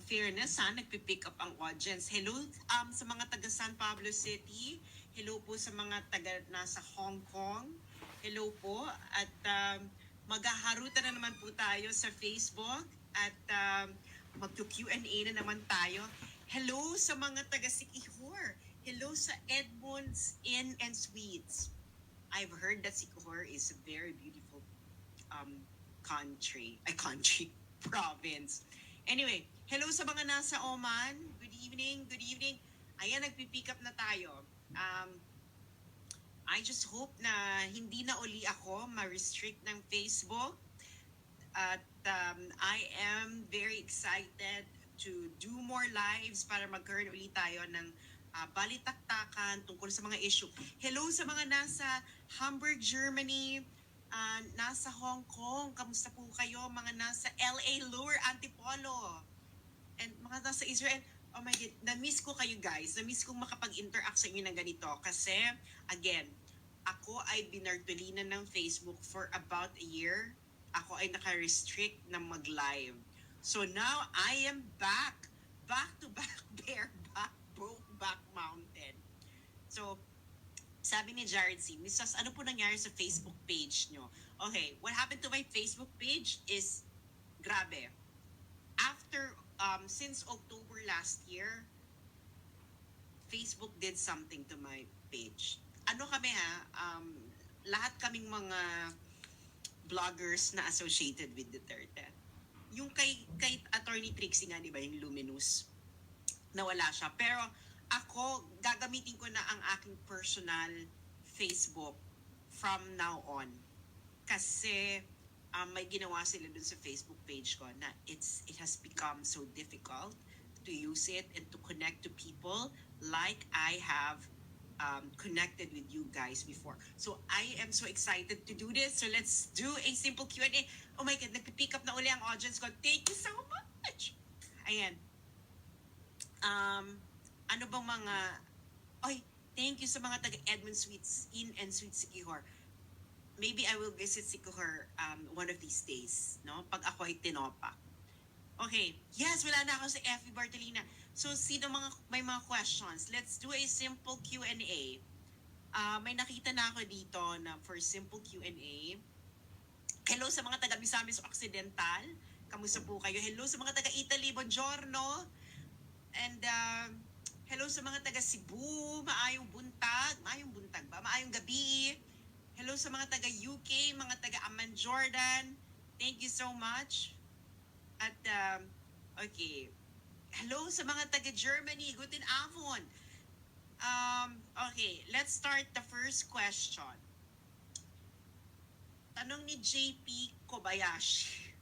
fairness ha, nagpipick up ang audience. Hello sa mga taga San Pablo City. Hello po sa mga taga nasa Hong Kong. Hello po. At maghaharutan na naman po tayo sa Facebook. At mag-Q&A na naman tayo. Hello sa mga taga Sikihor. Hello sa Edmonds Inn and Suites. I've heard that Sikihor is a very beautiful country, province. Anyway, hello sa mga nasa Oman. Good evening, good evening. Ayan, nagpipick up na tayo. I just hope na hindi na uli ako ma-restrict ng Facebook. At I am very excited to do more lives para magkaroon ulit tayo ng balitaktakan tungkol sa mga issue. Hello sa mga nasa Hamburg, Germany, nasa Hong Kong, kamusta po kayo? Mga nasa LA, Lower Antipolo, and mga nasa Israel. Oh my God, na-miss ko kayo guys. Na-miss kong makapag-interact sa inyo ng ganito. Kasi, again, ako ay binartolina ng Facebook for about a year. Ako ay naka-restrict na mag-live. So now, I am back. Back to back, bareback, broke back mountain. So, sabi ni Jared C., Miss Sass, ano po nangyari sa Facebook page nyo? Okay, what happened to my Facebook page is, grabe. After, since October last year, Facebook did something to my page. Ano kami lahat kaming mga vloggers na associated with Duterte. Yung kay Attorney Trixie nga, di ba, yung Luminous, nawala siya. Pero, ako, gagamitin ko na ang aking personal Facebook from now on. Kasi may ginawa sila dun sa Facebook page ko na it has become so difficult to use it and to connect to people like I have connected with you guys before. So I am so excited to do this. So let's do a simple Q&A. Oh my God, nagpipick up na uli ang audience ko. Thank you so much. Ayan. Ano bang mga... Oy, thank you sa mga taga Edmonds Suites Inn and Suites Sikihor. Maybe I will visit Sikihor one of these days, no? Pag ako ay tinopa. Okay, yes, wala na ako sa FB Bartolina. So, may mga questions? Let's do a simple Q&A. May nakita na ako dito na for simple Q&A. Hello sa mga taga Misamis Occidental. Kamusta po kayo? Hello sa mga taga Italy, buongiorno. And hello sa mga taga Cebu, maayong buntag ba? Maayong gabi. Hello sa mga taga UK, mga taga Amman, Jordan. Thank you so much. At, okay. Hello sa mga taga Germany, guten Abend. Okay, let's start the first question. Tanong ni JP Kobayashi.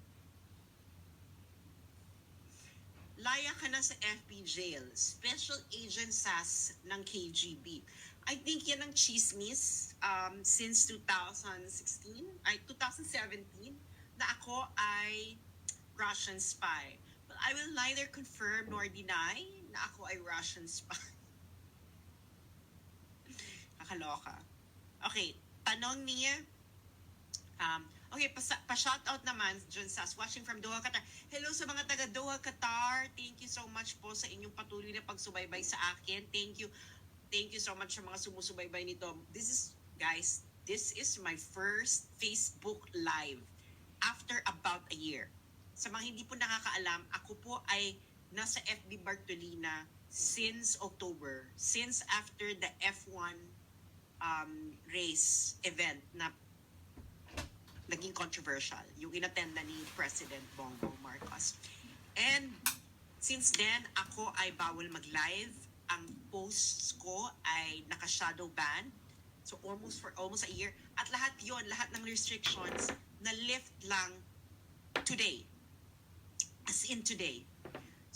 Laya ka na sa FB jail, Special Agent Sass ng KGB. I think yan ang chismis since 2017 na ako ay Russian spy. But I will neither confirm nor deny na ako ay Russian spy. Kakaloka. Okay, tanong niya, okay, pa-shoutout naman, John Sass, watching from Doha, Qatar. Hello sa mga taga Doha, Qatar. Thank you so much po sa inyong patuloy na pagsubaybay sa akin. Thank you. Thank you so much sa mga sumusubaybay nito. This is my first Facebook Live after about a year. Sa mga hindi po nakakaalam, ako po ay nasa FB Bartolina since October, since after the F1 race event na naging controversial, yung inattenda ni President Bongbong Marcos. And since then, ako ay bawal mag-live. Ang posts ko ay naka-shadow ban. So almost a year. At lahat ng restrictions na lift lang today. As in today.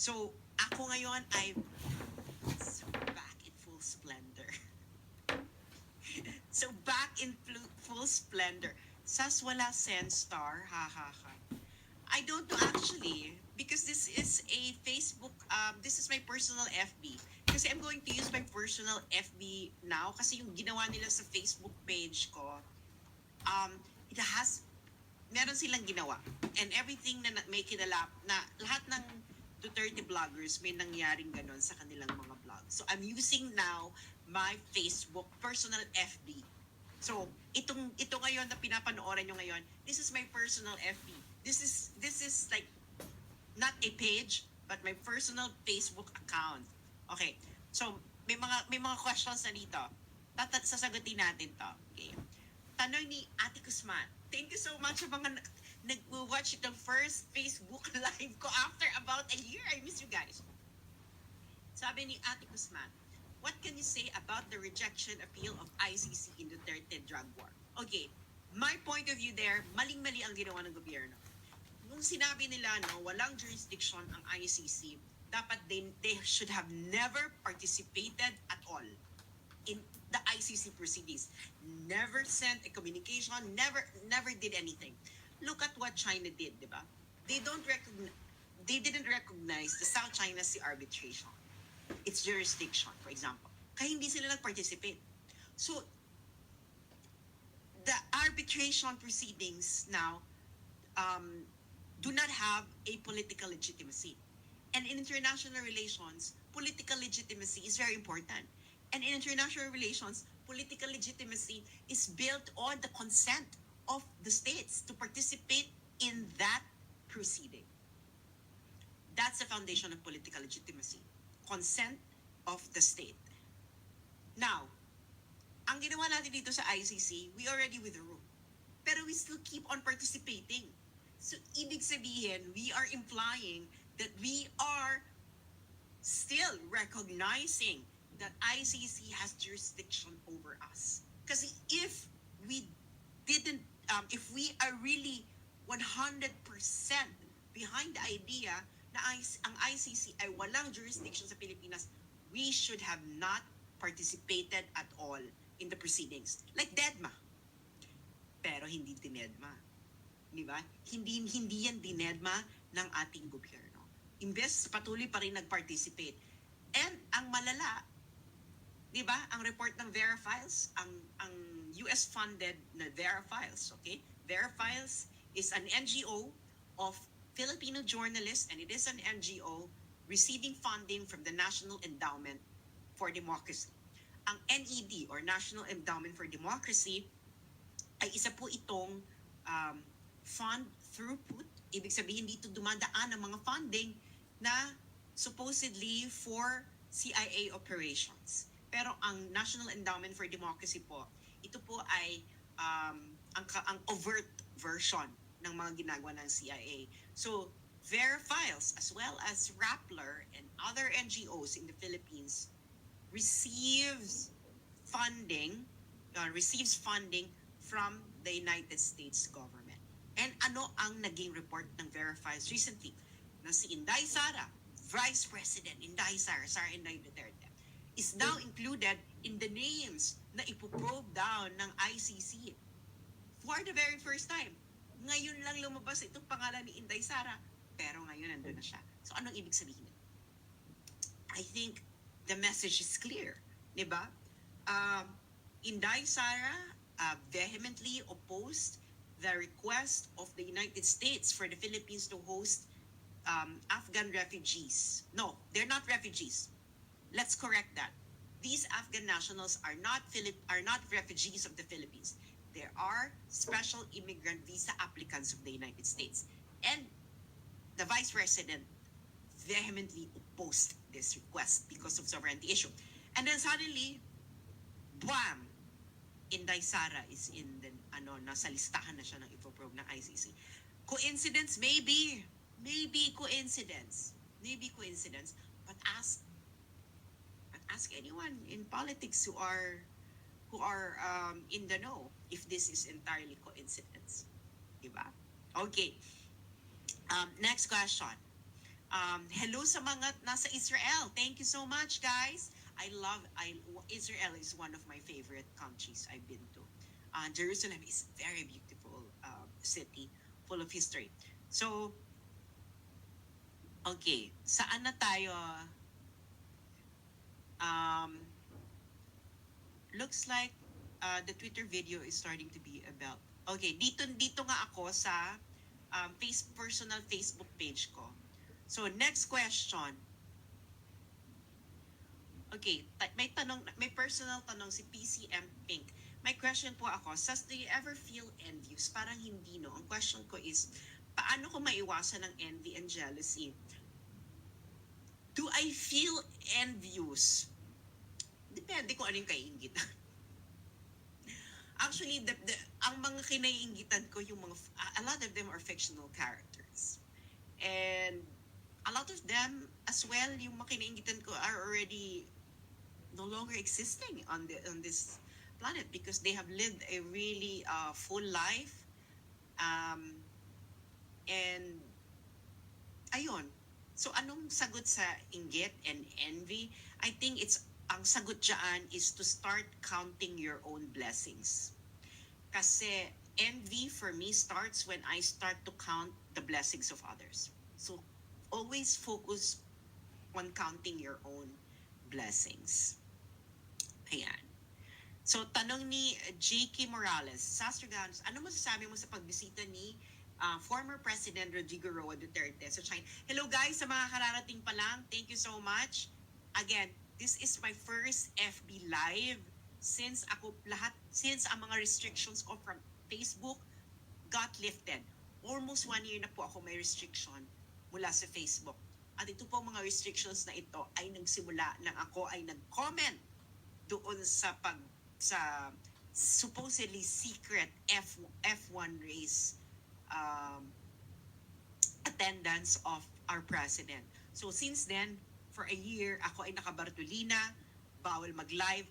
So ako ngayon ay back in full splendor. So back in full splendor. Sass wala Senstar, ha. I don't know actually, because this is a Facebook, this is my personal FB. Kasi I'm going to use my personal FB now, kasi yung ginawa nila sa Facebook page ko, meron silang ginawa. And everything na may kinalap, na lahat ng Duterte dirty bloggers, may nangyaring ganon sa kanilang mga vlogs. So, I'm using now my Facebook personal FB. So, ito ngayon na pinapanooran nyo ngayon, this is my personal FB. This is like not a page, but my personal Facebook account. Okay. So, may mga questions na dito. Sasagutin natin to. Okay. Tanong ni Ate Kusman. Thank you so much sa mga nag-watch itong first Facebook live ko after about a year. I miss you guys. Sabi ni Ate Kusman, what can you say about the rejection appeal of ICC in Duterte drug war? Okay, my point of view there, maling-mali ang ginawa ng gobyerno. Nung sinabi nila, no, walang jurisdiction ang ICC, dapat they should have never participated at all in the ICC proceedings. Never sent a communication, never did anything. Look at what China did, di ba? They didn't recognize the South China Sea arbitration, its jurisdiction, for example. Kaya hindi sila nag-participate. So, the arbitration proceedings now do not have a political legitimacy. And in international relations, political legitimacy is very important. And in international relations, political legitimacy is built on the consent of the states to participate in that proceeding. That's the foundation of political legitimacy. Consent of the state. Now, ang ginawa natin dito sa ICC, we already withdrew. Pero we still keep on participating. So, ibig sabihin, we are implying that we are still recognizing that ICC has jurisdiction over us. Kasi if we are really 100% behind the idea na ang ICC ay walang jurisdiction sa Pilipinas, we should have not participated at all in the proceedings. Like DEDMA. Pero hindi dinedma. Di ba? Hindi yan dinedma ng ating gobyerno. Imbes patuloy pa rin nag-participate. And ang malala, di ba, ang report ng Verifiles, ang US-funded na Verifiles, okay? Verifiles is an NGO of Filipino journalists, and it is an NGO receiving funding from the National Endowment for Democracy. Ang NED, or National Endowment for Democracy, ay isa po itong fund throughput. Ibig sabihin dito dumadaan ang mga funding na supposedly for CIA operations. Pero ang National Endowment for Democracy po, ito po ay ang overt version ng mga ginagawa ng CIA. So, Verifiles as well as Rappler and other NGOs in the Philippines receives funding from the United States government. And ano ang naging report ng Verifiles recently? Na si Inday Sara, Vice President Inday Sara Inday Duterte, is now included in the names na ipoprobe down ng ICC. For the very first time, ngayon lang lumabas itong pangalan ni Inday Sara, pero ngayon nandun na siya. So anong ibig sabihin? I think the message is clear, di ba? Inday Sara vehemently opposed the request of the United States for the Philippines to host Afghan refugees. No, they're not refugees. Let's correct that. These Afghan nationals are not refugees of the Philippines. There are special immigrant visa applicants of the United States. And the Vice President vehemently opposed this request because of sovereignty issue. And then suddenly, bam! Inday Sara is in the, nasa listahan na siya ng ipoprobe ng ICC. Coincidence? Maybe. Maybe coincidence. But ask anyone in politics who are in the know if this is entirely coincidence. Diba? Okay. Next question. Hello sa mga nasa Israel. Thank you so much, guys. Israel is one of my favorite countries I've been to. Jerusalem is a very beautiful city, full of history. So, okay, saan na tayo? Looks like the Twitter video is starting to be about. Okay, dito nga ako sa personal Facebook page ko. So, next question. Okay, may personal tanong si PCM Pink. May question po ako, Sas, do you ever feel envious? Parang hindi, no? Ang question ko is, paano ko maiwasan ng envy and jealousy? Do I feel envious? Depende kung ano yung kaiingitan. Actually, ang mga kinaiingitan ko, a lot of them are fictional characters. And a lot of them as well, yung mga kinaiingitan ko are already no longer existing on this planet because they have lived a really full life. Um, and ayun. So anong sagot sa inggit and envy? I think ang sagot dyan is to start counting your own blessings. Kasi envy for me starts when I start to count the blessings of others. So always focus on counting your own blessings. Ayan. So, tanong ni J.K. Morales, Sastraganos, ano masasabi mo sa pagbisita ni former President Rodrigo Roa Duterte sa China? Hello guys, sa mga kararating pa lang, thank you so much. Again, this is my first FB Live since ang mga restrictions ko from Facebook got lifted. Almost 1 year na po ako may restriction mula sa Facebook. At ito po mga restrictions na ito ay nagsimula nang ako ay nag-comment doon sa supposedly secret F1 race um, attendance of our president. So since then, for a year, ako ay nakabartolina, bawal mag-live.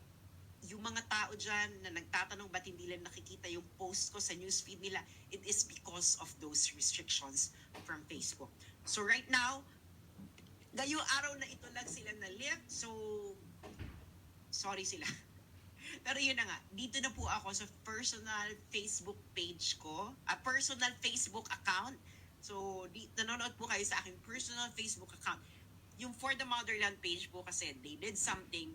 Yung mga tao dyan na nagtatanong ba't hindi lang nakikita yung post ko sa newsfeed nila, it is because of those restrictions from Facebook. So right now, ngayong araw na ito lang sila na-lift, so sorry sila. Pero yun na nga, dito na po ako sa personal Facebook page ko, a personal Facebook account. So, nanonood po kayo sa aking personal Facebook account. Yung For the Motherland page po kasi they did something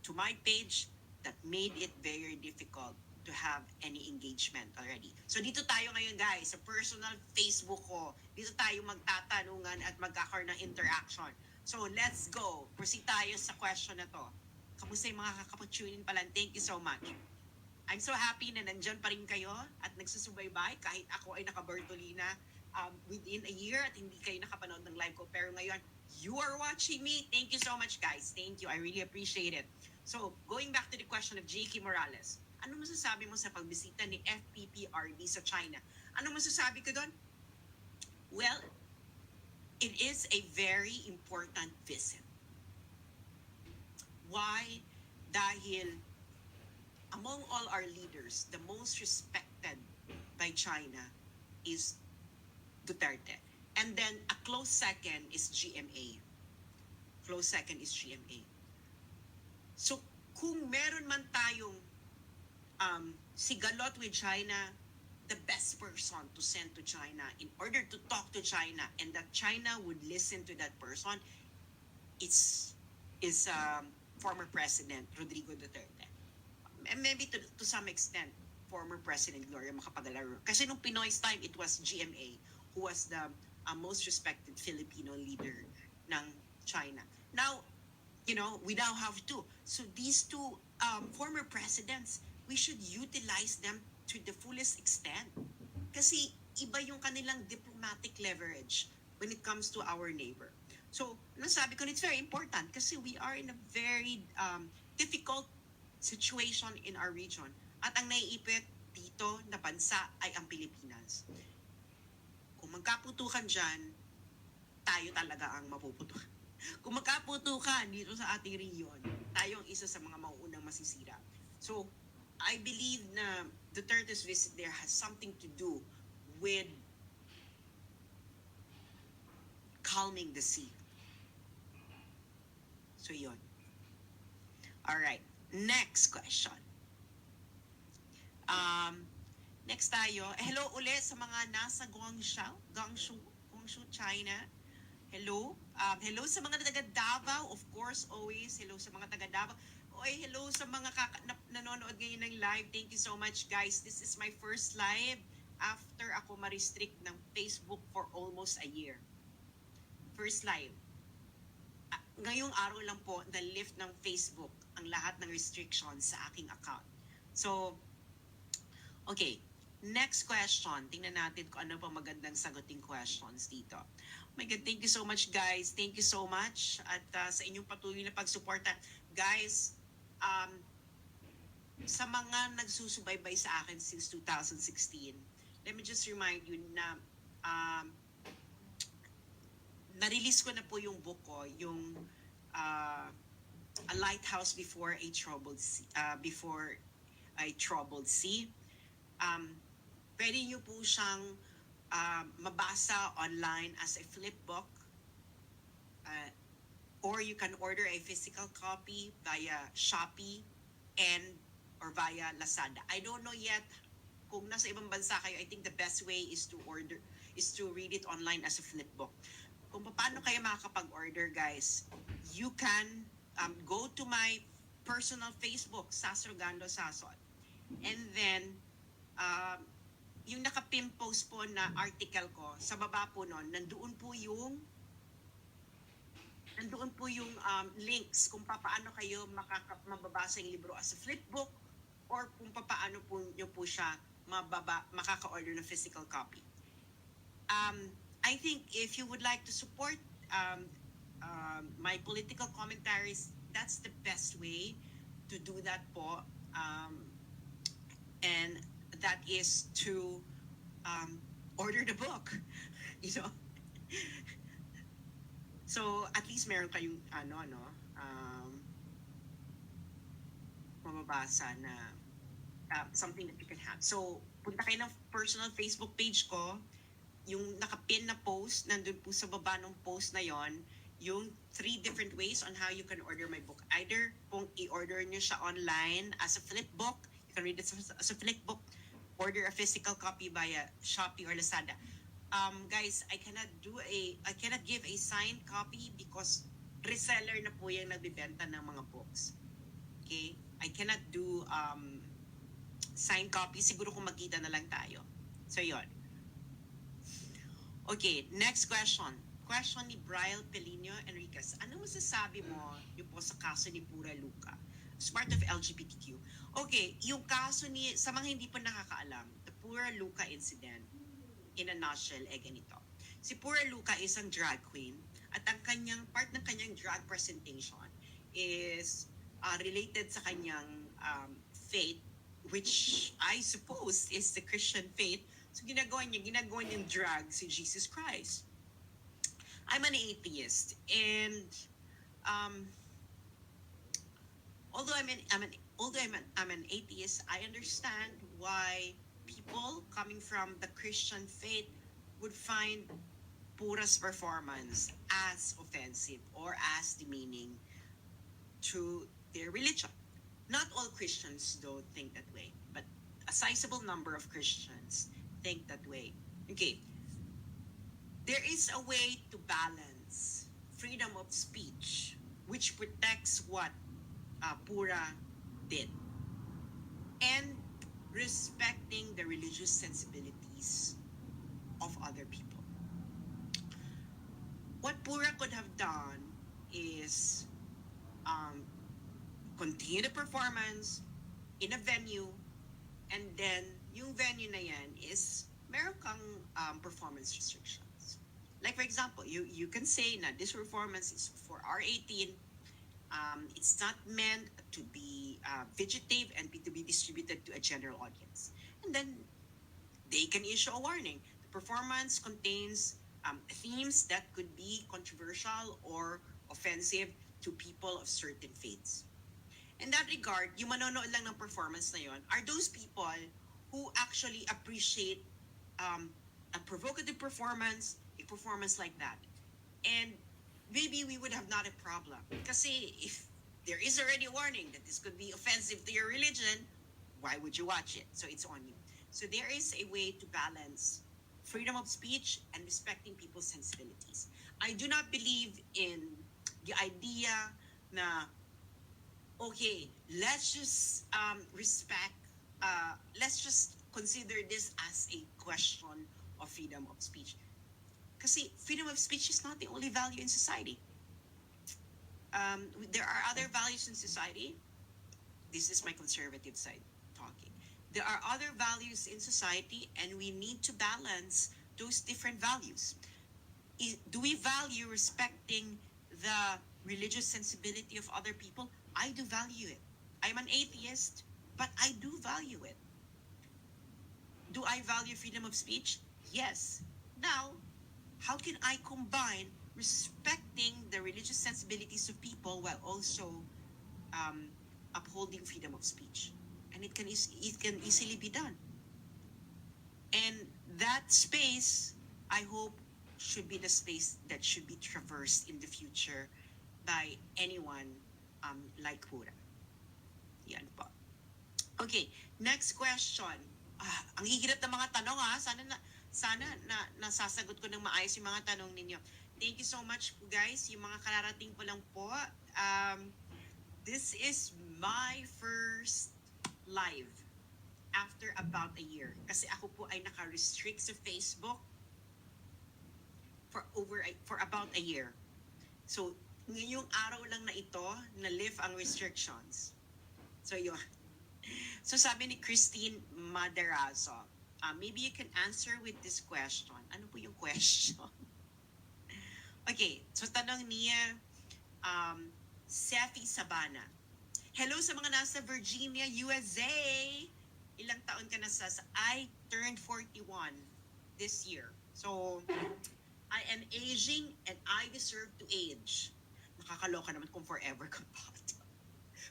to my page that made it very difficult to have any engagement already. So dito tayo ngayon guys, sa personal Facebook ko. Dito tayo magtatanungan at magkakaroon ng interaction. So let's go. Proceed tayo sa question na to. Kamusta yung mga kakapag-tune in pala? Thank you so much. I'm so happy na nandyan pa rin kayo at nagsusubaybay kahit ako ay naka-Bertolina within a year at hindi kayo nakapanood ng live ko. Pero ngayon, you are watching me. Thank you so much guys. Thank you. I really appreciate it. So, going back to the question of J.K. Morales, ano masasabi mo sa pagbisita ni FPPRD sa China? Ano masasabi ko doon? Well, it is a very important visit. Why? Dahil among all our leaders, the most respected by China is Duterte. And then a close second is GMA. Close second is GMA. So, kung meron man tayong sigalot with China, the best person to send to China in order to talk to China and that China would listen to that person is former President Rodrigo Duterte. And maybe to some extent, former President Gloria Macapagal-Arroyo. Kasi nung Pinoy's time, it was GMA who was the most respected Filipino leader ng China. Now, we now have two. So these two former presidents, we should utilize them to the fullest extent. Kasi iba yung kanilang diplomatic leverage when it comes to our neighbor. So, nasabi ko, it's very important kasi we are in a very difficult situation in our region. At ang naiipit dito na bansa ay ang Pilipinas. Kung magkaputukan dyan, tayo talaga ang mapuputukan. Kung magkaputukan dito sa ating region, tayo ang isa sa mga mauunang masisira. So, I believe na Duterte's visit there has something to do with calming the sea. So, yun. Alright. Next question. Next tayo. Hello ulit sa mga nasa Guangzhou, China. Hello. Hello sa mga taga Davao, of course, always. Hello sa mga taga Davao. Oy, hello sa mga nanonood ngayon ng live. Thank you so much, guys. This is my first live after ako ma-restrict ng Facebook for almost a year. first live. Ngayong araw lang po na-lift ng Facebook ang lahat ng restrictions sa aking account. So, okay. Next question. Tingnan natin kung ano pa magandang saguting questions dito. Oh my God, thank you so much, guys. Thank you so much. At sa inyong patuloy na pagsuporta. Guys, sa mga nagsusubaybay sa akin since 2016, let me just remind you na na-release ko na po yung book ko, yung A Lighthouse Before a Troubled Sea. Before a Troubled Sea. Pwede nyo po siyang mabasa online as a flip book, or you can order a physical copy via Shopee and or via Lazada. I don't know yet kung nasa ibang bansa kayo. I think the best way is to read it online as a flip book. Kung paano kayo makakapag-order, guys, you can go to my personal Facebook, Sass Rogando Sasot. And then, yung naka-pin post po na article ko, sa baba po nun, nandoon po yung links kung paano kayo mababasa yung libro as a flipbook or kung paano po nyo po siya makaka-order ng physical copy. I think if you would like to support my political commentaries, that's the best way to do that po. And that is to order the book. You know? So, at least meron kayong mababasa na something that you can have. So, punta kayo ng personal Facebook page ko. Yung nakapin na post, nandun po sa baba ng post na yon, yung 3 different ways on how you can order my book. Either kung i-order nyo siya online as a flip book, you can read it as a flip book, order a physical copy via Shopee or Lazada. Guys, I cannot give a signed copy because reseller na po yung nagbibenta ng mga books. Okay? I cannot do signed copy. Siguro kung magkita na lang tayo. So, yon. Okay, next question. Question ni Brian Pelino Enriquez. Ano masasabi mo yung po sa kaso ni Pura Luca? As part of LGBTQ. Okay, yung kaso sa mga hindi pa nakakaalam, the Pura Luca incident, in a nutshell, ganito. Si Pura Luca is ang drag queen at ang part ng kanyang drag presentation is related sa kanyang faith, which I suppose is the Christian faith. So ginagawa niyang drag si Jesus Christ. I'm an atheist, and although I'm an atheist, I understand why people coming from the Christian faith would find Pura's performance as offensive or as demeaning to their religion. Not all Christians though think that way, but a sizable number of Christians think that way. Okay. There is a way to balance freedom of speech, which protects what Pura did, and respecting the religious sensibilities of other people. What Pura could have done is continue the performance in a venue, and then yung venue na yan is meron kang performance restrictions. Like for example, you can say na this performance is for R18. It's not meant to be vegetative and to be distributed to a general audience. And then they can issue a warning. The performance contains themes that could be controversial or offensive to people of certain faiths. In that regard, yung manonood lang ng performance na yon are those people who actually appreciate a provocative performance, a performance like that. And maybe we would have not a problem. Kasi if there is already a warning that this could be offensive to your religion, why would you watch it? So it's on you. So there is a way to balance freedom of speech and respecting people's sensibilities. I do not believe in the idea na, okay, let's just let's just consider this as a question of freedom of speech. Kasi freedom of speech is not the only value in society. There are other values in society. This is my conservative side talking. There are other values in society, and we need to balance those different values. Do we value respecting the religious sensibility of other people? I do value it. I'm an atheist, but I do value it. Do I value freedom of speech? Yes. Now, how can I combine respecting the religious sensibilities of people while also um, upholding freedom of speech? And it can easily be done. And that space, I hope, should be the space that should be traversed in the future by anyone like Pura. Yan po. Okay, next question. Ang hihirap ng mga tanong ha. Sana na nasasagot ko ng maayos yung mga tanong ninyo. Thank you so much po guys. Yung mga kararating po lang po. This is my first live after about a year. Kasi ako po ay naka-restrict sa Facebook for about a year. So, ngayong araw lang na ito, na-lift ang restrictions. So, yun. So, sabi ni Christine Maderazo, maybe you can answer with this question. Ano po yung question? Okay, so tanong niya, Sefi Sabana. Hello sa mga nasa Virginia, USA. Ilang taon ka na, Sass? I turned 41 this year. So, I am aging and I deserve to age. Nakakaloka naman kung forever ka pa.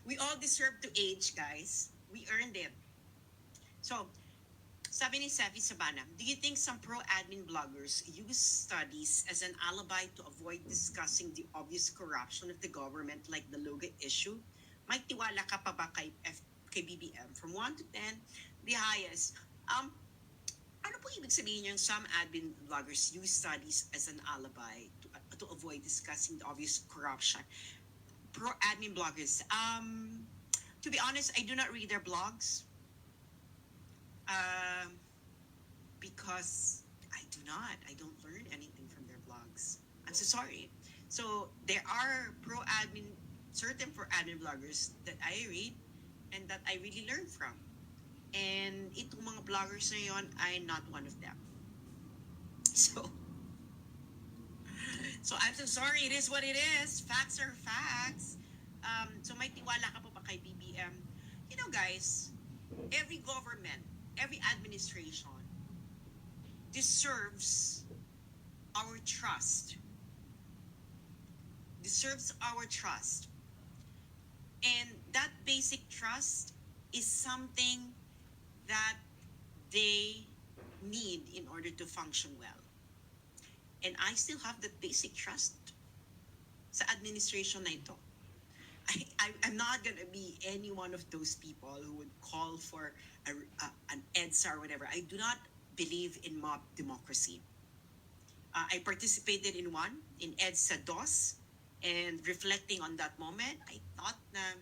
We all deserve to age, guys. We earned it. So, sabi ni Sefi Sabana, do you think some pro-admin bloggers use studies as an alibi to avoid discussing the obvious corruption of the government like the Loga issue? May tiwala ka pa ba kay BBM? From 1 to 10, the highest. Ano po ibig sabihin yung some admin bloggers use studies as an alibi to avoid discussing the obvious corruption? Pro-admin bloggers. To be honest, I do not read their blogs. Because I don't learn anything from their blogs. I'm so sorry. So there are certain pro-admin bloggers that I read and that I really learn from. And itong mga bloggers na yon, I'm not one of them. So I'm so sorry. It is what it is. Facts are facts. So may tiwala ka pa kay BBM. You know, guys, every government, every administration deserves our trust. Deserves our trust. And that basic trust is something that they need in order to function well. And I still have that basic trust sa administration na ito. I'm not gonna be any one of those people who would call for an EDSA or whatever. I do not believe in mob democracy. I participated in one, in EDSA DOS, and reflecting on that moment, I thought na,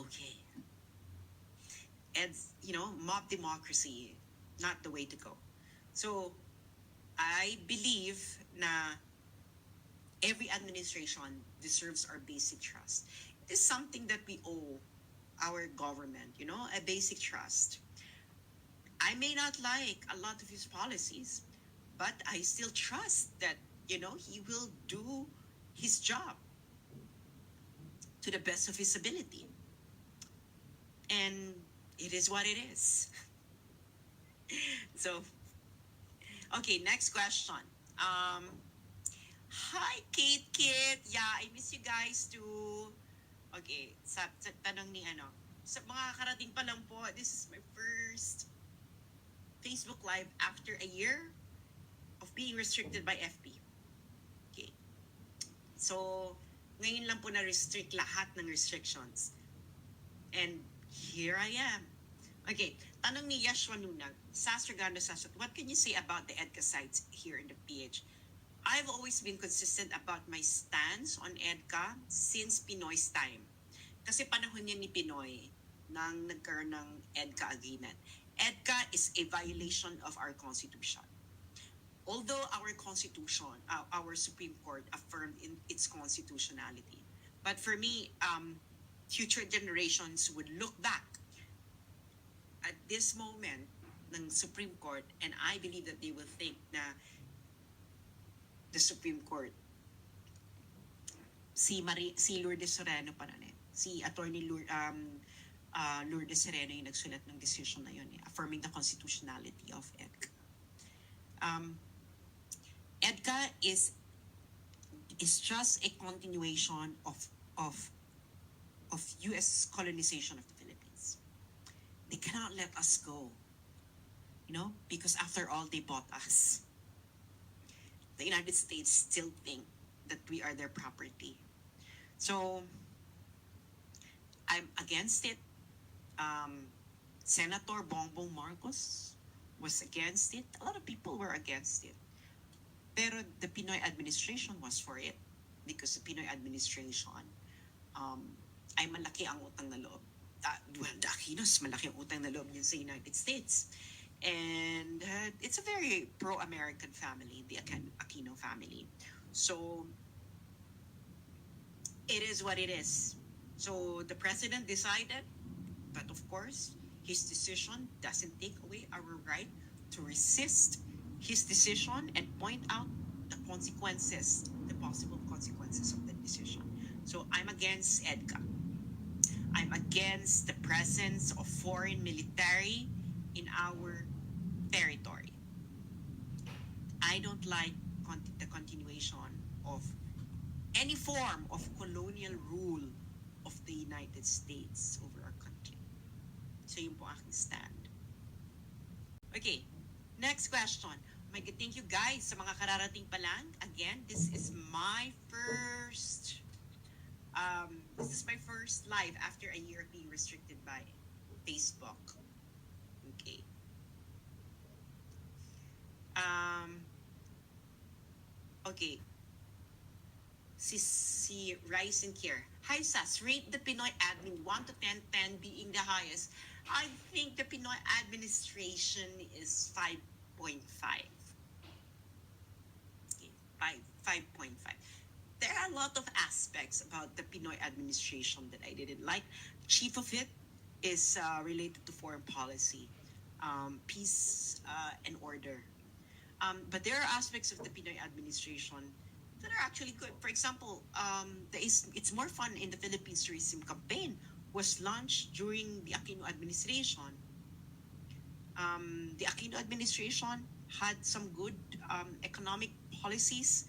okay, mob democracy, not the way to go. So, I believe na every administration deserves our basic trust. It is something that we owe our government, a basic trust. I may not like a lot of his policies, but I still trust that, he will do his job to the best of his ability. And it is what it is. So, okay, next question. Hi, Kate. Yeah, I miss you guys too. Okay, sa tanong ni sa mga karating pa lang po, this is my first Facebook Live after a year of being restricted by FB. Okay. So, ngayon lang po na-restrict lahat ng restrictions. And here I am. Okay, tanong ni Yashua Nunag, Sass Regando Sass, what can you say about the EDCA sites here in the PH? I've always been consistent about my stance on EDCA since Pinoy's time. Kasi panahon niya ni Pinoy nang nagkaroon ng EDCA agreement. EDCA is a violation of our constitution. Although our Constitution, our Supreme Court affirmed in its constitutionality. But for me, future generations would look back at this moment ng Supreme Court, and I believe that they will think na the Supreme Court, si Lourdes Sereno pa nun eh. Si Attorney Lourdes Sereno yung nagsulat ng decision na yun, affirming the constitutionality of EDCA. EDCA is just a continuation of U.S. colonization of the Philippines. They cannot let us go, because after all, they bought us. The United States still think that we are their property. So, I'm against it. Senator Bongbong Marcos was against it. A lot of people were against it. Pero the Pinoy administration was for it because the Pinoy administration ay malaki ang utang na loob. The Aquinos, malaki ang utang na loob niyan sa United States. And it's a very pro-American family, the Aquino family. So, it is what it is. So, the president decided, but of course, his decision doesn't take away our right to resist his decision and point out the consequences, the possible consequences of the decision. So, I'm against EDCA. I'm against the presence of foreign military in our territory. I don't like the continuation of any form of colonial rule of the United States over our country. So yun po aking stand. Okay, next question. My God, thank you guys sa mga kararating pa lang. Again, this is my first live after a year of being restricted by Facebook. Okay. Okay. Si Rice and Care. Hi, Sass. Rate the Pinoy admin 1 to 10, 10 being the highest. I think the Pinoy administration is 5.5. Okay, 5.5. There are a lot of aspects about the Pinoy administration that I didn't like. Chief of it is related to foreign policy, peace and order. But there are aspects of the Pinoy administration that are actually good. For example, It's More Fun in the Philippines Tourism Campaign was launched during the Aquino administration. The Aquino administration had some good economic policies.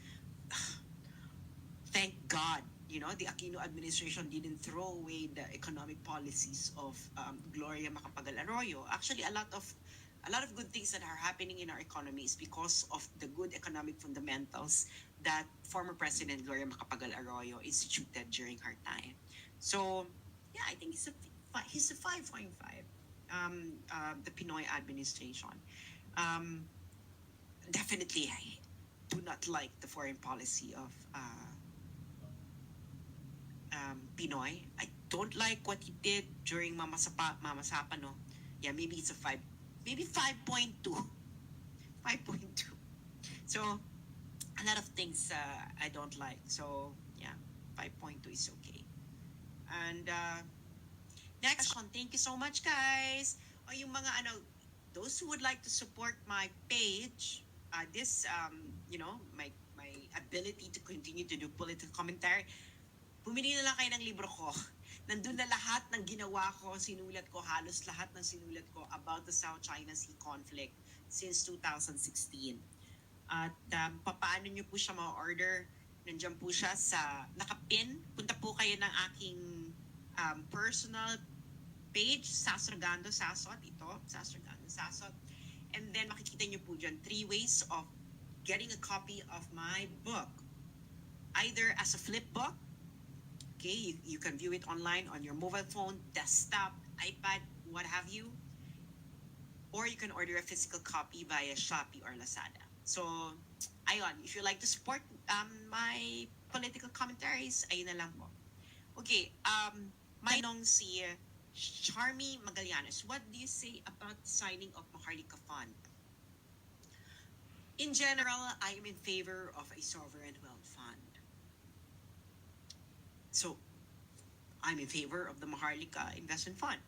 Thank God, the Aquino administration didn't throw away the economic policies of Gloria Macapagal Arroyo. Actually, a lot of good things that are happening in our economy is because of the good economic fundamentals that former President Gloria Macapagal Arroyo instituted during her time. So, yeah, I think he's a 5.5. The Pinoy administration. Definitely, I do not like the foreign policy of Pinoy. I don't like what he did during Mama Sapa, no? Yeah, maybe it's a 5. Maybe 5.2. 5.2. So, a lot of things I don't like. So, yeah, 5.2 is okay. And next one, thank you so much, guys. O yung mga those who would like to support my page, my ability to continue to do political commentary, bumili na lang kayo ng libro ko. Nandun na lahat ng ginawa ko, sinulat ko, halos lahat ng sinulat ko about the South China Sea conflict since 2016. At paano nyo po siya ma-order? Nandiyan po siya sa nakapin. Punta po kayo ng aking personal page, Sass Regando Sassot. Ito, Sass Regando Sassot. And then makikita nyo po dyan 3 ways of getting a copy of my book. Either as a flip book, okay, you can view it online on your mobile phone, desktop, iPad, what have you. Or you can order a physical copy via Shopee or Lazada. So, ayun, if you like to support my political commentaries, ayun na lang po. Okay, may nong si Charmy Magallanes. What do you say about the signing of Maharlika Fund? In general, I am in favor of a sovereign wealth fund. So I'm in favor of the Maharlika Investment Fund.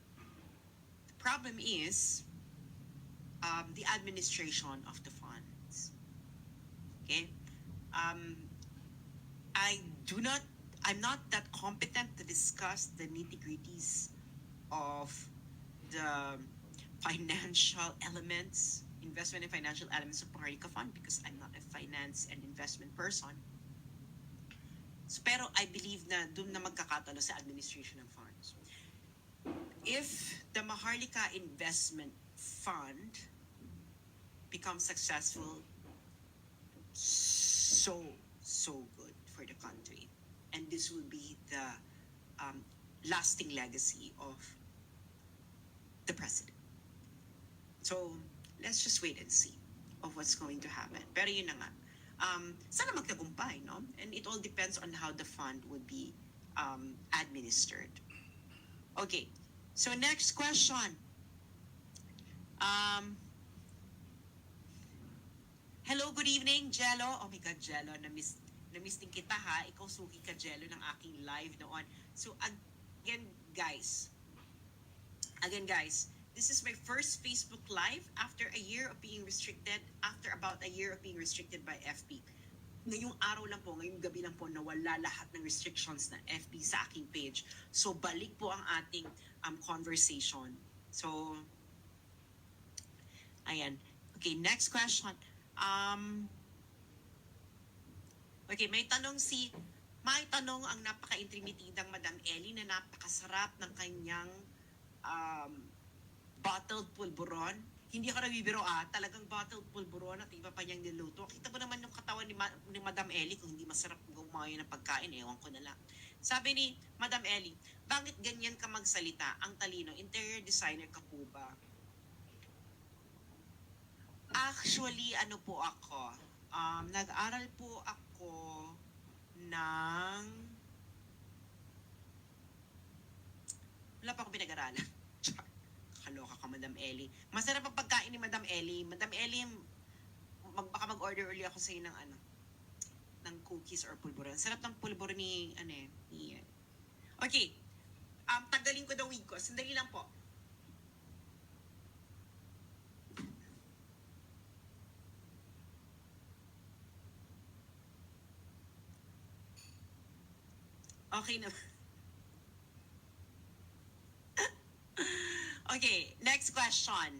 The problem is the administration of the funds. Okay, um, I do not. I'm not that competent to discuss the nitty gritties of the financial elements, investment and financial elements of Maharlika Fund because I'm not a finance and investment person. So, pero I believe na doon na magkakatalo sa administration ng funds. If the Maharlika Investment Fund becomes successful, so, so good for the country. And this will be the um, lasting legacy of the president. So, let's just wait and see of what's going to happen. Pero yun na nga. Sana magtagumpay, no? And it all depends on how the fund would be administered. Okay. So, next question. Um, Hello, good evening, Jello. Oh my God, Jello, na-miss din kita ha. Ikaw suki ka, Jello, ng aking live noon. So, again, guys, this is my first Facebook Live after a year of being restricted, after about a year of being restricted by FB. Ngayong araw lang po, ngayong gabi lang po, nawala lahat ng restrictions ng FB sa aking page. So, balik po ang ating conversation. So, ayan. Okay, next question. Okay, may tanong ang napaka-intrimitidang Madam Ellie na napakasarap ng kanyang bottled pulburon. Hindi ako nabibiro talagang bottled pulburon at iba pa niyang niluto. Kita mo naman yung katawan ni Madam Ellie kung hindi masarap gumawa ng pagkain, ewan ko na lang. Sabi ni Madam Ellie, bakit ganyan ka magsalita? Ang talino, interior designer ka po ba? Actually, ano po ako? Nag-aral po ako ng... Wala pa ako pinag-aralan. Kaloka ka, Madam Ellie. Masarap ang pagkain ni Madam Ellie. Madam Ellie, baka mag-order uli ako sa'yo ng ng cookies or pulburon. Sarap ng pulburon ni Okay. Tanggalin ko the wig ko. Sandali lang po. Okay na. Okay, next question.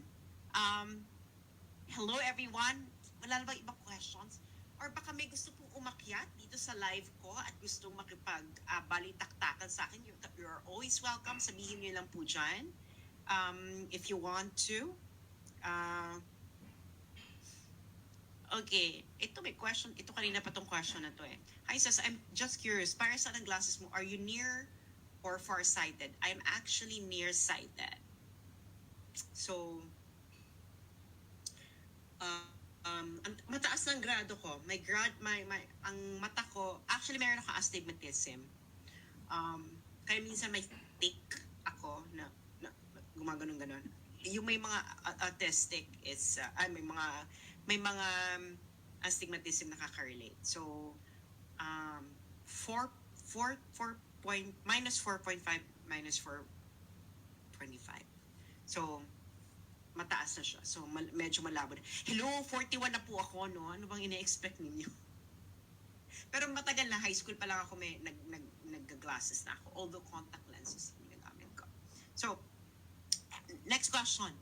Hello everyone. Wala na ba ibang questions? Or baka may gusto pong umakyat dito sa live ko at gustong makipag-balitaktakan sa akin, you're always welcome. Sabihin niyo lang po dyan. If you want to. Okay, ito may question. Ito kanina pa tong question na to eh. Hi Sass, I'm just curious. Para sa ng glasses mo, are you near or far-sighted? I'm actually near-sighted. So, mataas ng grado ko. Ang mata ko, actually meron ako astigmatism. Kaya minsan may tick ako na gumaganon-ganon. Yung may mga autistic is, may mga astigmatism nakaka-relate. So, minus 4.5 minus 4.25. So, mataas na siya. So, medyo malabo na. Hello, 41 na po ako, no? Ano bang ina-expect ninyo? Pero matagal na, high school pa lang ako nag-glasses na ako. Although contact lenses yung ginagamit ko. So, next question.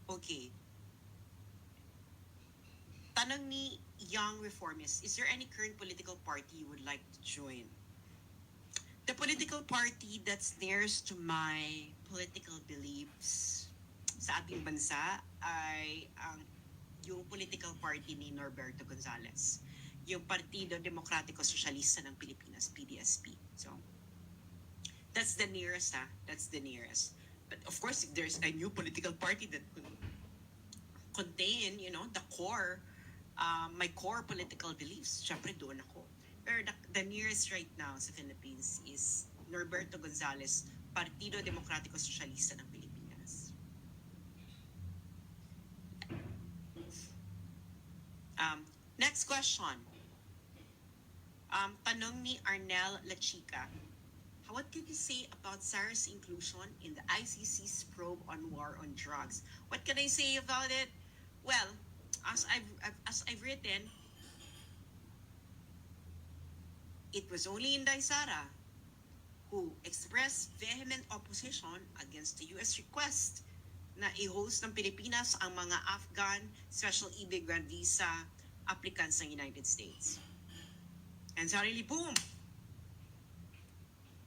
Okay. Tanong ni Young Reformist, is there any current political party you would like to join? The political party that's nearest to my political beliefs sa ating bansa ay yung political party ni Norberto Gonzales. Yung Partido Demokratiko Sosyalista ng Pilipinas, PDSP. So, that's the nearest, That's the nearest. But of course, if there's a new political party that could contain, the core, my core political beliefs, syempre doon ako. Pero the nearest right now sa Philippines is Norberto Gonzales, Partido Demokratiko Sosyalista ng Pilipinas. Um, Next question. Tanong ni Arnel Lachica. What can you say about Sarah's inclusion in the ICC's probe on war on drugs? What can I say about it? Well, as I've written, it was only Inday Sara who expressed vehement opposition against the U.S. request na i-host ng Pilipinas ang mga Afghan special immigrant visa applicants ng United States. And suddenly, boom!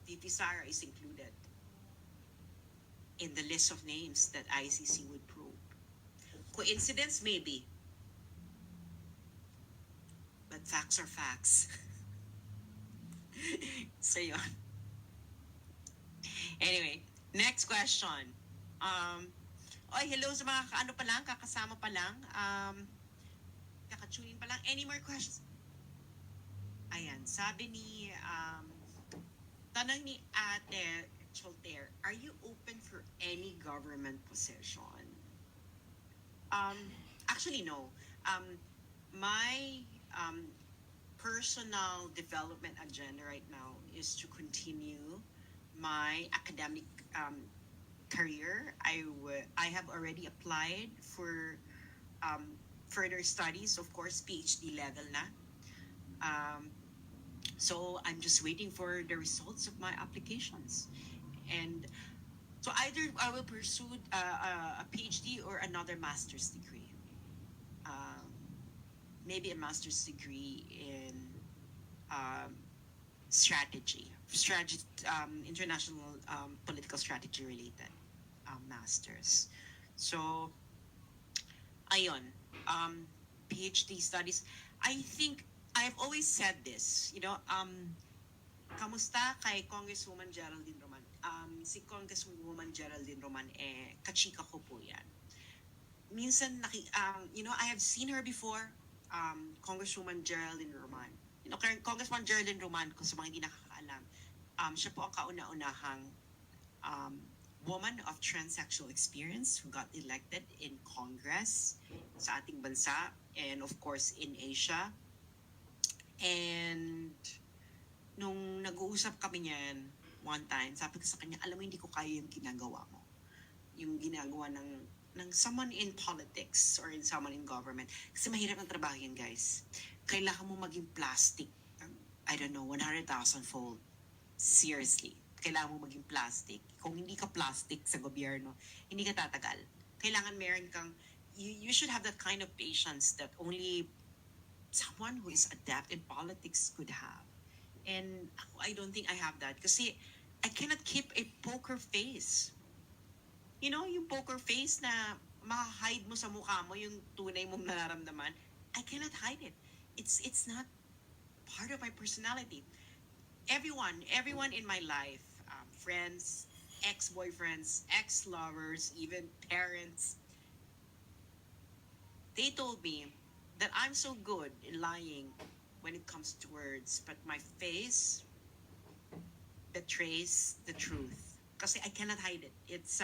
VP Sara is included in the list of names that ICC would probe. Coincidence? Maybe. But facts are facts. So yun. Anyway, next question. Hello sa mga ano pa lang, kakasama pa lang. Kakatuning pa lang. Any more questions? Ayan, sabi ni, tanong ni Ate Cholter, are you open for any government position? Actually, no. My personal development agenda right now is to continue my academic career. I have already applied for further studies, of course, PhD level na. So I'm just waiting for the results of my applications. And so either I will pursue a PhD or another master's degree. Maybe a master's degree in um, international political strategy related masters. So, ayun, PhD studies. I think I've always said this, kamusta kay Congresswoman Geraldine Roman? Si Congresswoman Geraldine Roman, kachika ko po yan. Minsan, I have seen her before, Congresswoman Geraldine Roman. Congresswoman Geraldine Roman, kung sa mga hindi nakakaalam, siya po ang kauna-unahang woman of transsexual experience who got elected in Congress sa ating bansa and of course in Asia. And nung nag-uusap kami niyan one time, sabi ko sa kanya, alam mo, hindi ko kaya yung ginagawa mo. Yung ginagawa ng someone in politics or in someone in government. Kasi mahirap ang trabaho yan, guys. Kailangan mo maging plastic. I don't know, 100,000 fold. Seriously. Kailangan mo maging plastic. Kung hindi ka plastic sa gobyerno, hindi ka tatagal. Kailangan meron kang, you should have that kind of patience that only someone who is adept in politics could have. And I don't think I have that. Kasi I cannot keep a poker face. Yung poker face na ma-hide mo sa mukha mo yung tunay mong nararamdaman. I cannot hide it. It's not part of my personality. Everyone in my life, friends, ex-boyfriends, ex-lovers, even parents, they told me that I'm so good in lying when it comes to words, but my face betrays the truth. Kasi I cannot hide it. It's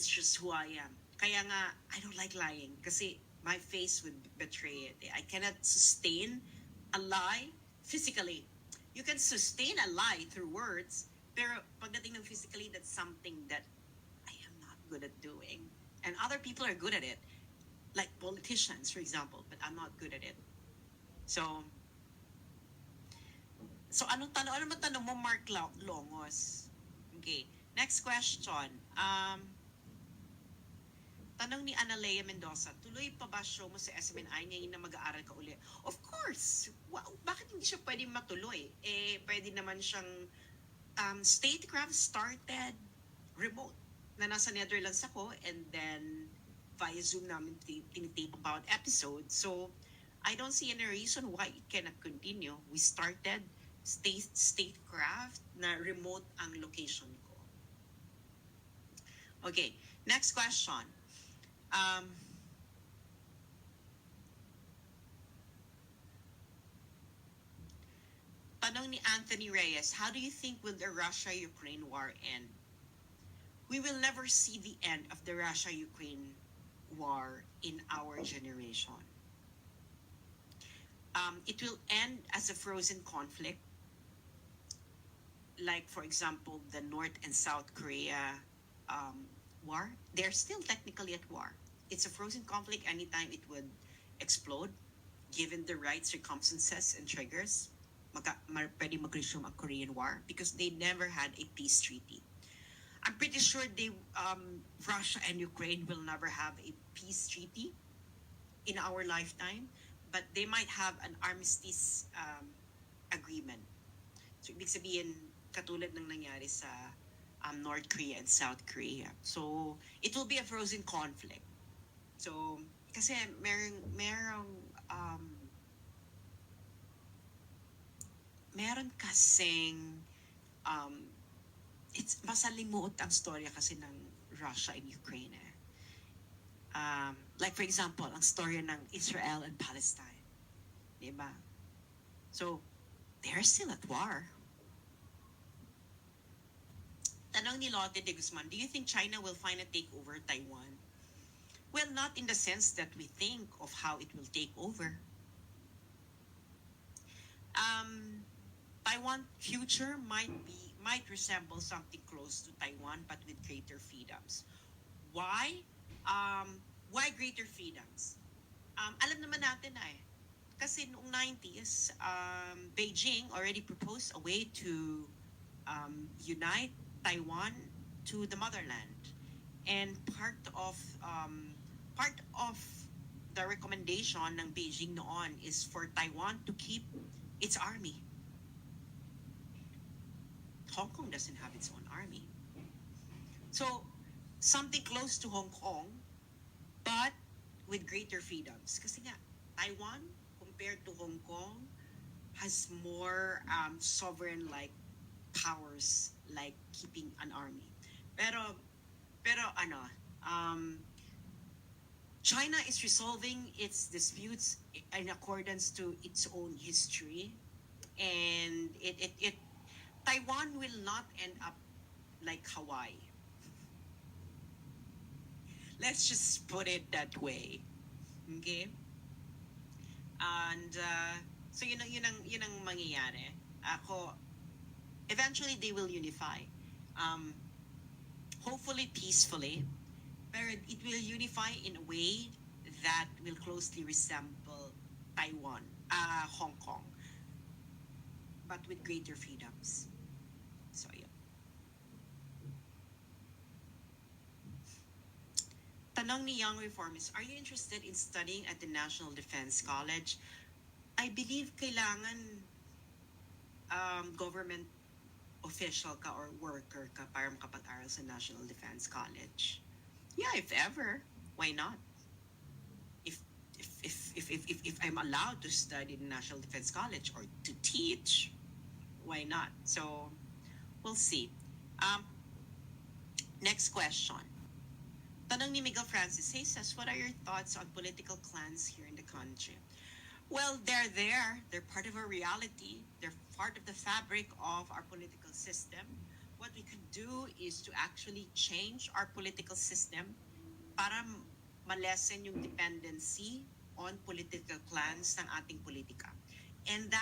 just who I am. Kaya nga, I don't like lying. Kasi my face would betray it. I cannot sustain a lie physically. You can sustain a lie through words, pero pagdating ng physically, that's something that I am not good at doing. And other people are good at it. Like politicians, for example, but I'm not good at it. So ano tanong mo, Mark Longos? Okay, next question. Tanong ni Analea Mendoza, tuloy pa ba show mo sa SMNI ngayon na mag-aaral ka uli? Of course! Bakit hindi siya pwede matuloy? Pwede naman siyang statecraft started remote na nasa Netherlands ako and then via Zoom namin tinitape about episodes. So, I don't see any reason why it cannot continue. We started statecraft na remote ang location ko. Okay, next question. Tanong ni Anthony Reyes, how do you think will the Russia-Ukraine war end? We will never see the end of the Russia-Ukraine war in our generation. It will end as a frozen conflict, like, for example, the North and South Korea um, war. They're still technically at war. It's a frozen conflict anytime it would explode, given the right circumstances and triggers. Pwede mag-resume a Korean War because they never had a peace treaty. I'm pretty sure Russia and Ukraine will never have a peace treaty in our lifetime, but they might have an armistice agreement. So, ibig sabihin, katulad ng nangyari sa North Korea and South Korea. So, it will be a frozen conflict. So, kasi um, meron kasing, um, it's masalimuot ang storya kasi ng Russia and Ukraine. Like, for example, ang storya ng Israel and Palestine. Diba? So, they're still at war. Tanong ni Lotte de Guzman, do you think China will finally take over Taiwan? Well, not in the sense that we think of how it will take over. Taiwan future might resemble something close to Taiwan, but with greater freedoms. Why? Why greater freedoms? Alam naman natin na kasi noong 90s, Beijing already proposed a way to unite Taiwan to the motherland. And part of the recommendation ng Beijing noon is for Taiwan to keep its army. Hong Kong doesn't have its own army. So, something close to Hong Kong, but with greater freedoms. Kasi nga, Taiwan, compared to Hong Kong, has more sovereign-like powers, like keeping an army. Pero China is resolving its disputes in accordance to its own history, and Taiwan will not end up like Hawaii. Let's just put it that way. Okay? And so yun ang mangyayari. Eventually they will unify. Hopefully peacefully, but it will unify in a way that will closely resemble Taiwan, Hong Kong, but with greater freedoms. So, yeah. Tanong ni Young Reformist, are you interested in studying at the National Defense College? I believe kailangan government official ka or worker ka para makapag-aral sa National Defense College. Yeah, if ever, why not? If I'm allowed to study in National Defense College or to teach, why not? So, we'll see. Next question. Tanong ni Miguel Francis, hey Sass, what are your thoughts on political clans here in the country? Well, they're there. They're part of our reality. They're part of the fabric of our political system. What we could do is to actually change our political system para malesen yung dependency on political clans ng ating politika. And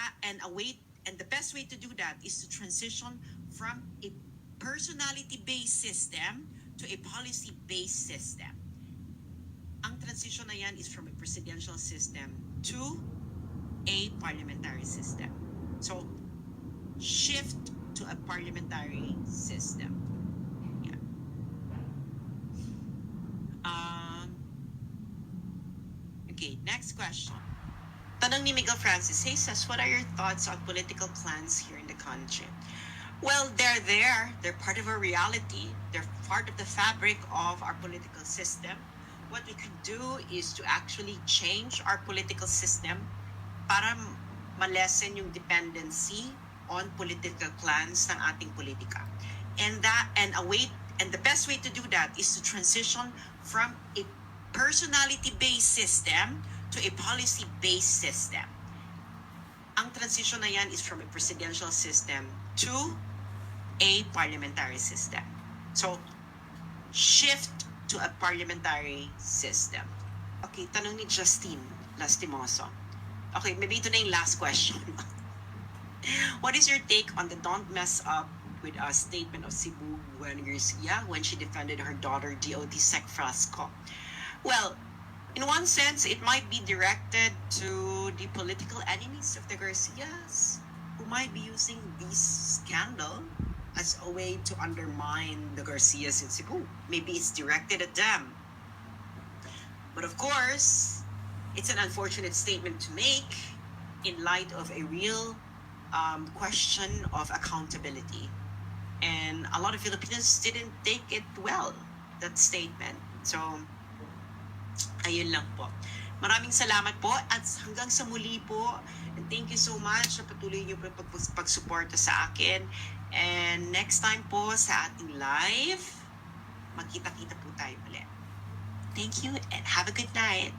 the best way to do that is to transition from a personality-based system to a policy-based system. Ang transition na yan is from a presidential system to a parliamentary system. So, shift to a parliamentary system. Yeah. Okay, next question. Tanong ni Miguel Francis, hey Sass, what are your thoughts on political clans here in the country? Well, they're there. They're part of our reality. They're part of the fabric of our political system. What we could do is to actually change our political system para malesen yung dependency on political clans ng ating politika. And the best way to do that is to transition from a personality-based system to a policy-based system. Ang transition na yan is from a presidential system to a parliamentary system. So, shift to a parliamentary system. Okay, tanong ni Justine Lastimoso. Okay, maybe ito na yung last question. What is your take on the "don't mess up with us" statement of Cebu Gwen Garcia when she defended her daughter DOT Sec Frasco? Well, in one sense, it might be directed to the political enemies of the Garcias, who might be using this scandal as a way to undermine the Garcias in Cebu. Maybe it's directed at them. But of course, it's an unfortunate statement to make in light of a real question of accountability. And a lot of Filipinos didn't take it well, that statement. So, ayun lang po. Maraming salamat po at hanggang sa muli po. And thank you so much sa patuloy niyo po pagsuporta sa akin. And next time po sa ating live, magkita-kita po tayo ulit. Thank you and have a good night.